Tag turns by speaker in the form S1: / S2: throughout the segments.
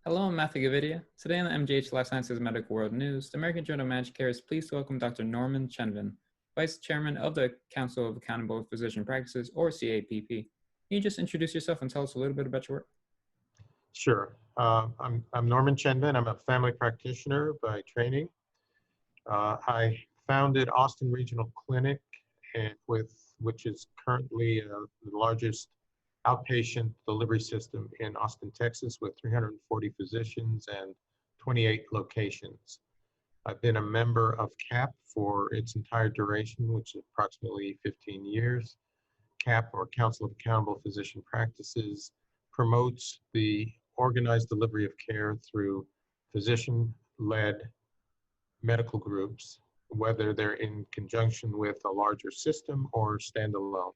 S1: Hello, I'm Matthew Gavidia. Today on the MGH Life Sciences Medical World News, the American Journal of Managed Care is pleased to welcome Dr. Norman Chenven, Vice Chairman of the Council of Accountable Physician Practices, or CAPP. Can you just introduce yourself and tell us a little bit about your work?
S2: Sure. I'm Norman Chenven. I'm a family practitioner by training. I founded Austin Regional Clinic, which is currently the largest outpatient delivery system in Austin, Texas, with 340 physicians and 28 locations. I've been a member of CAPP for its entire duration, which is approximately 15 years. CAPP, or Council of Accountable Physician Practices, promotes the organized delivery of care through physician-led medical groups, whether they're in conjunction with a larger system or standalone.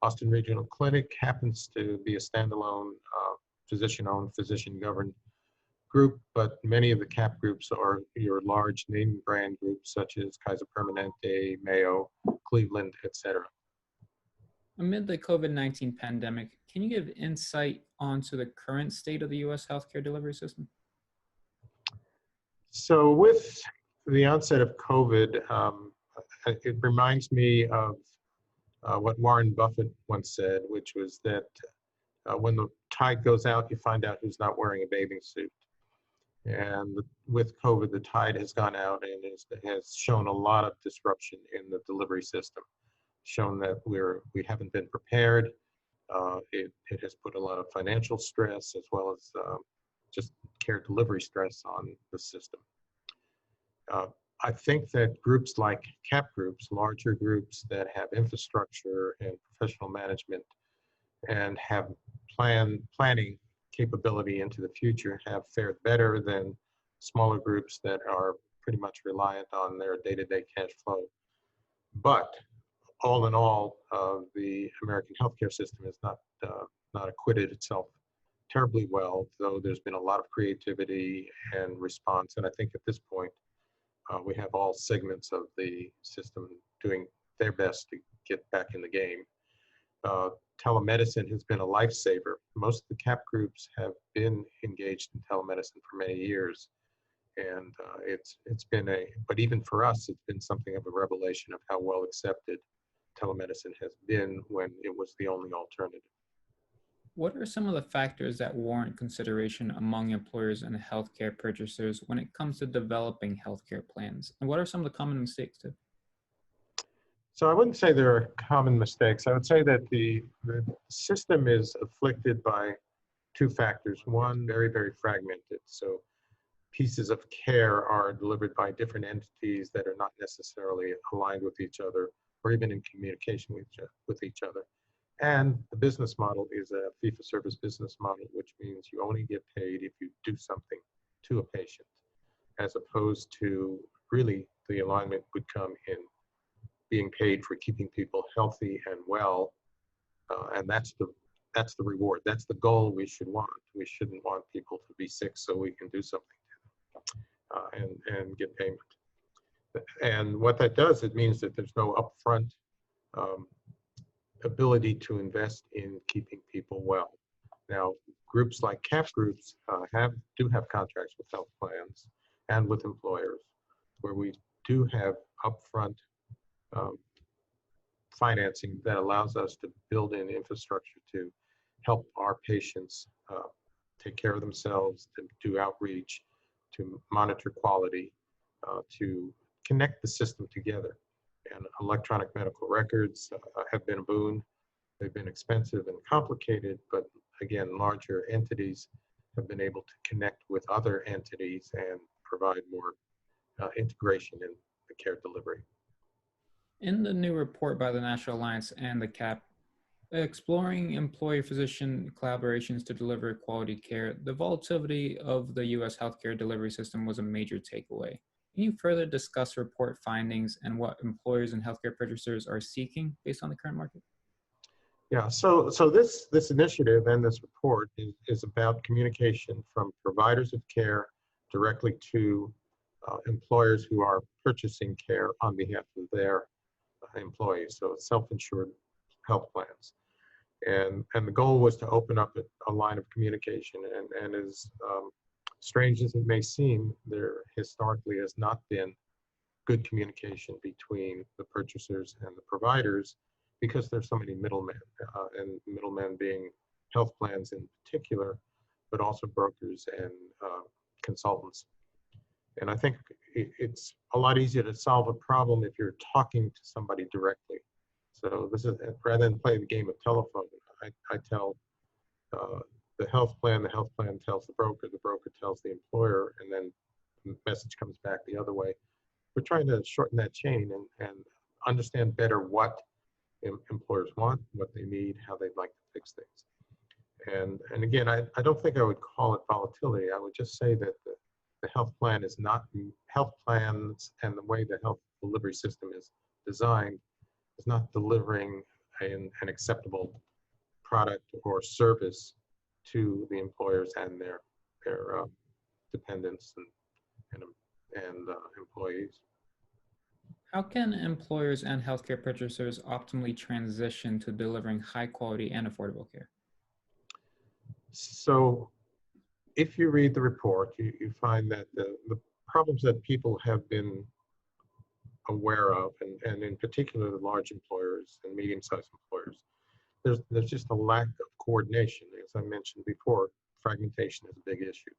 S2: Austin Regional Clinic happens to be a standalone, physician-owned, physician-governed group, but many of the CAPP groups are your large name brand groups such as Kaiser Permanente, Mayo, Cleveland, etc.
S1: Amid the COVID-19 pandemic, can you give insight onto the current state of the U.S. healthcare delivery system?
S2: So with the onset of COVID, it reminds me of what Warren Buffett once said, which was that when the tide goes out, you find out who's not wearing a bathing suit. And with COVID, the tide has gone out and has shown a lot of disruption in the delivery system, shown that we haven't been prepared. It has put a lot of financial stress as well as just care delivery stress on the system. I think that groups like CAPP groups, larger groups that have infrastructure and professional management and have planning capability into the future, have fared better than smaller groups that are pretty much reliant on their day-to-day cash flow. But all in all, the American healthcare system has not acquitted itself terribly well, though there's been a lot of creativity and response. And I think at this point, we have all segments of the system doing their best to get back in the game. Telemedicine has been a lifesaver. Most of the CAPP groups have been engaged in telemedicine for many years. And it's been but even for us, it's been something of a revelation of how well accepted telemedicine has been when it was the only alternative.
S1: What are some of the factors that warrant consideration among employers and healthcare purchasers when it comes to developing healthcare plans? And what are some of the common mistakes too?
S2: So I wouldn't say there are common mistakes. I would say that the system is afflicted by two factors. One, very, very fragmented. So pieces of care are delivered by different entities that are not necessarily aligned with each other or even in communication with each other. And the business model is a fee-for-service business model, which means you only get paid if you do something to a patient, as opposed to really the alignment would come in being paid for keeping people healthy and well, and that's the reward. That's the goal we should want. We shouldn't want people to be sick so we can do something to them and get payment. And what that does, it means that there's no upfront ability to invest in keeping people well. Now, groups like CAPP groups do have contracts with health plans and with employers, where we do have upfront financing that allows us to build in infrastructure to help our patients take care of themselves, to do outreach, to monitor quality, to connect the system together. And electronic medical records have been a boon. They've been expensive and complicated, but again, larger entities have been able to connect with other entities and provide more integration in the care delivery.
S1: In the new report by the National Alliance and the CAPP, exploring employee-physician collaborations to deliver quality care, the volatility of the U.S. healthcare delivery system was a major takeaway. Can you further discuss report findings and what employers and healthcare purchasers are seeking based on the current market?
S2: Yeah, so this initiative and this report is about communication from providers of care directly to employers who are purchasing care on behalf of their employees, so self-insured health plans. And the goal was to open up a line of communication, and as strange as it may seem, there historically has not been good communication between the purchasers and the providers because there's so many middlemen, and middlemen being health plans in particular, but also brokers and consultants. And I think it's a lot easier to solve a problem if you're talking to somebody directly. So this is, rather than play the game of telephone, I tell the health plan tells the broker tells the employer, and then the message comes back the other way. We're trying to shorten that chain and understand better what employers want, what they need, how they'd like to fix things. And again, I don't think I would call it volatility. I would just say that the health plan is not, health plans and the way the health delivery system is designed is not delivering an acceptable product or service to the employers and their dependents and employees.
S1: How can employers and healthcare purchasers optimally transition to delivering high quality and affordable care?
S2: So if you read the report, you find that the problems that people have been aware of, and in particular the large employers and medium-sized employers, there's just a lack of coordination. As I mentioned before, fragmentation is a big issue.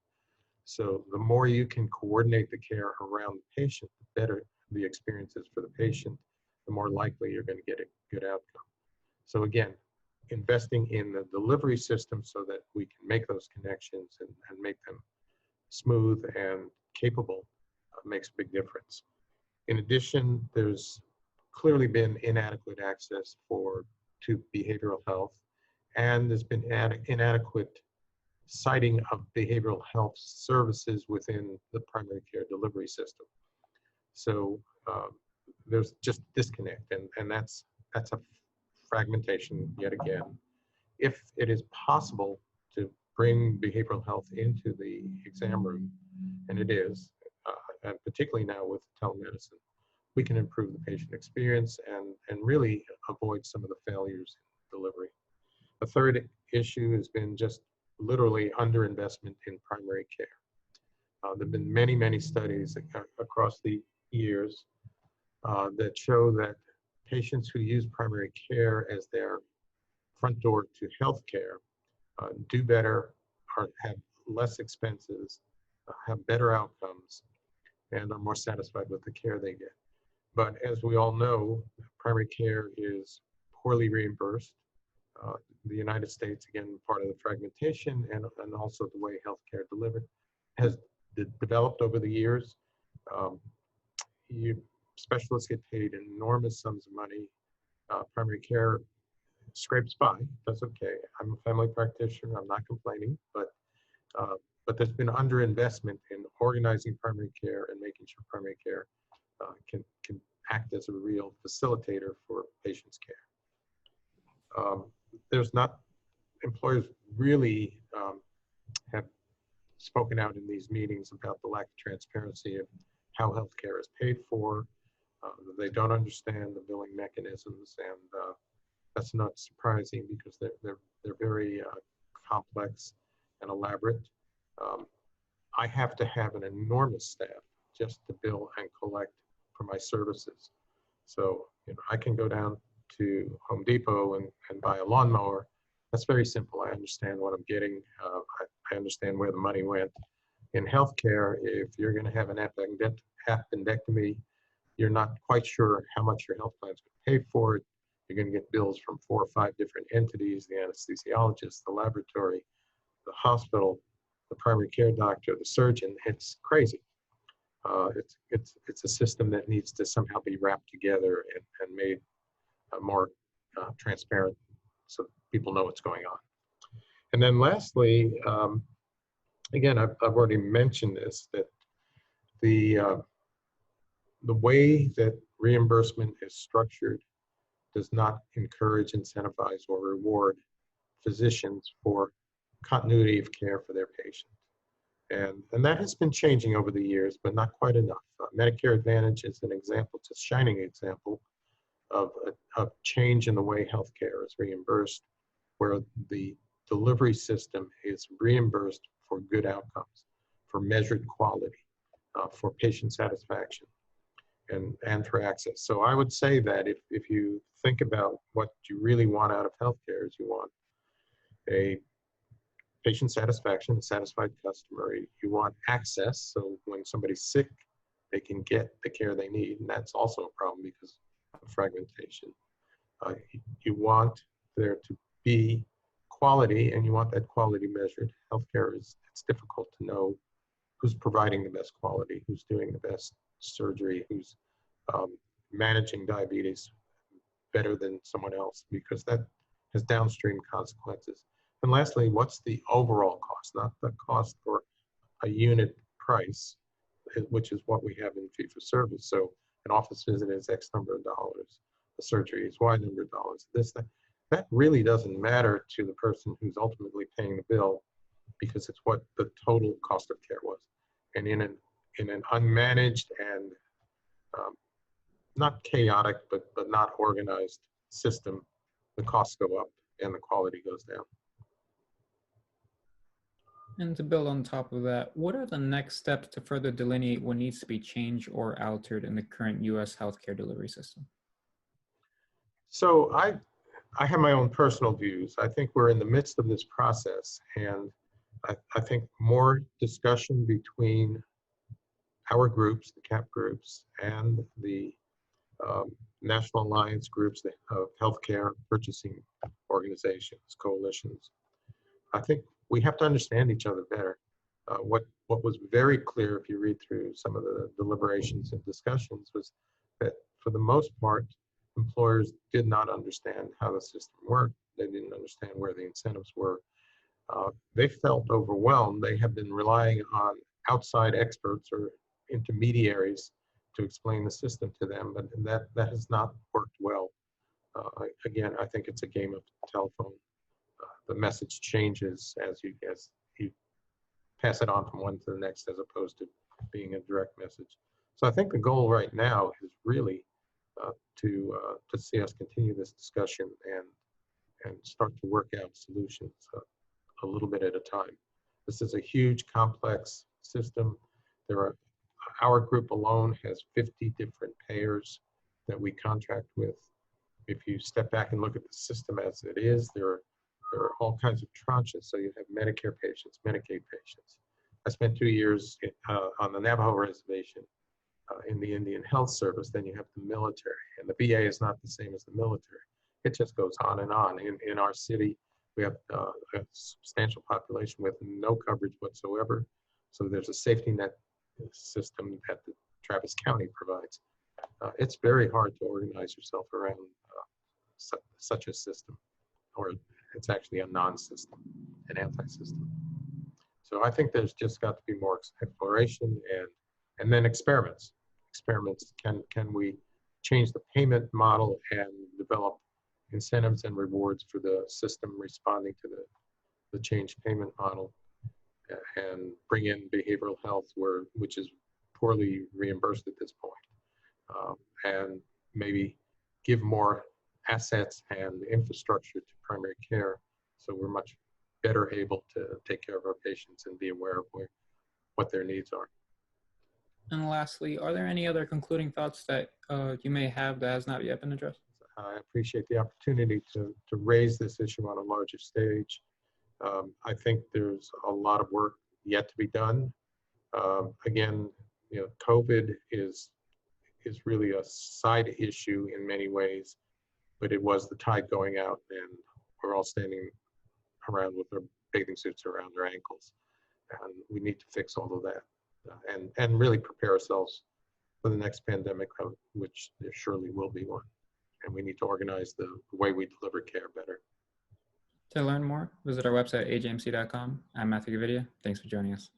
S2: So the more you can coordinate the care around the patient, the better the experience is for the patient, the more likely you're going to get a good outcome. So again, investing in the delivery system so that we can make those connections and make them smooth and capable makes a big difference. In addition, there's clearly been inadequate access to behavioral health, and there's been inadequate citing of behavioral health services within the primary care delivery system. So there's just disconnect, and that's a fragmentation yet again. If it is possible to bring behavioral health into the exam room, and it is, and particularly now with telemedicine, we can improve the patient experience and really avoid some of the failures in delivery. The third issue has been just literally underinvestment in primary care. There have been many, many studies across the years that show that patients who use primary care as their front door to healthcare do better, have less expenses, have better outcomes, and are more satisfied with the care they get. But as we all know, primary care is poorly reimbursed. The United States, again, part of the fragmentation and also the way healthcare delivered has developed over the years. Specialists get paid enormous sums of money. Primary care scrapes by, that's okay. I'm a family practitioner, I'm not complaining, but there's been underinvestment in organizing primary care and making sure primary care can act as a real facilitator for patients' care. There's not, employers really have spoken out in these meetings about the lack of transparency of how healthcare is paid for. They don't understand the billing mechanisms, and that's not surprising because they're very complex and elaborate. I have to have an enormous staff just to bill and collect for my services. So I can go down to Home Depot and buy a lawnmower. That's very simple. I understand what I'm getting. I understand where the money went. In healthcare, if you're going to have an appendectomy, you're not quite sure how much your health plan is going to pay for it. You're going to get bills from 4 or 5 different entities: the anesthesiologist, the laboratory, the hospital, the primary care doctor, the surgeon. It's crazy. It's a system that needs to somehow be wrapped together and made more transparent so people know what's going on. And then lastly, again, I've already mentioned this, that the way that reimbursement is structured does not encourage, incentivize, or reward physicians for continuity of care for their patients. And that has been changing over the years, but not quite enough. Medicare Advantage is an example, it's a shining example of a change in the way healthcare is reimbursed, where the delivery system is reimbursed for good outcomes, for measured quality, for patient satisfaction, and for access. So I would say that if you think about what you really want out of healthcare, is you want a patient satisfaction, a satisfied customer. You want access, so when somebody's sick, they can get the care they need, and that's also a problem because of fragmentation. You want there to be quality, and you want that quality measured. Healthcare it's difficult to know who's providing the best quality, who's doing the best surgery, who's managing diabetes better than someone else, because that has downstream consequences. And lastly, what's the overall cost, not the cost for a unit price, which is what we have in fee-for-service. So an office visit is X number of dollars, a surgery is Y number of dollars, this, that. That really doesn't matter to the person who's ultimately paying the bill, because it's what the total cost of care was. And in an unmanaged and not chaotic, but not organized system, the costs go up and the quality goes down.
S1: And to build on top of that, what are the next steps to further delineate what needs to be changed or altered in the current U.S. healthcare delivery system?
S2: So I have my own personal views. I think we're in the midst of this process, and I think more discussion between our groups, the CAPP groups, and the National Alliance groups of healthcare purchasing organizations, coalitions. I think we have to understand each other better. What was very clear, if you read through some of the deliberations and discussions, was that for the most part, employers did not understand how the system worked. They didn't understand where the incentives were. They felt overwhelmed. They have been relying on outside experts or intermediaries to explain the system to them, but that has not worked well. Again, I think it's a game of telephone. The message changes as you pass it on from one to the next, as opposed to being a direct message. So I think the goal right now is really to see us continue this discussion and start to work out solutions a little bit at a time. This is a huge, complex system. Our group alone has 50 different payers that we contract with. If you step back and look at the system as it is, there are all kinds of tranches. So you have Medicare patients, Medicaid patients. I spent 2 years on the Navajo reservation in the Indian Health Service. Then you have the military, and the VA is not the same as the military. It just goes on and on. In our city, we have a substantial population with no coverage whatsoever. So there's a safety net system that the Travis County provides. It's very hard to organize yourself around such a system, or it's actually a non-system, an anti-system. So I think there's just got to be more exploration and then experiments. Can we change the payment model and develop incentives and rewards for the system responding to the changed payment model, and bring in behavioral health, which is poorly reimbursed at this point, and maybe give more assets and infrastructure to primary care, so we're much better able to take care of our patients and be aware of what their needs are.
S1: And lastly, are there any other concluding thoughts that you may have that has not yet been addressed?
S2: I appreciate the opportunity to raise this issue on a larger stage. I think there's a lot of work yet to be done. Again, COVID is really a side issue in many ways, but it was the tide going out, and we're all standing around with our bathing suits around our ankles, and we need to fix all of that and really prepare ourselves for the next pandemic, which there surely will be one, and we need to organize the way we deliver care better.
S1: To learn more, visit our website, ajmc.com. I'm Matthew Gavidia. Thanks for joining us.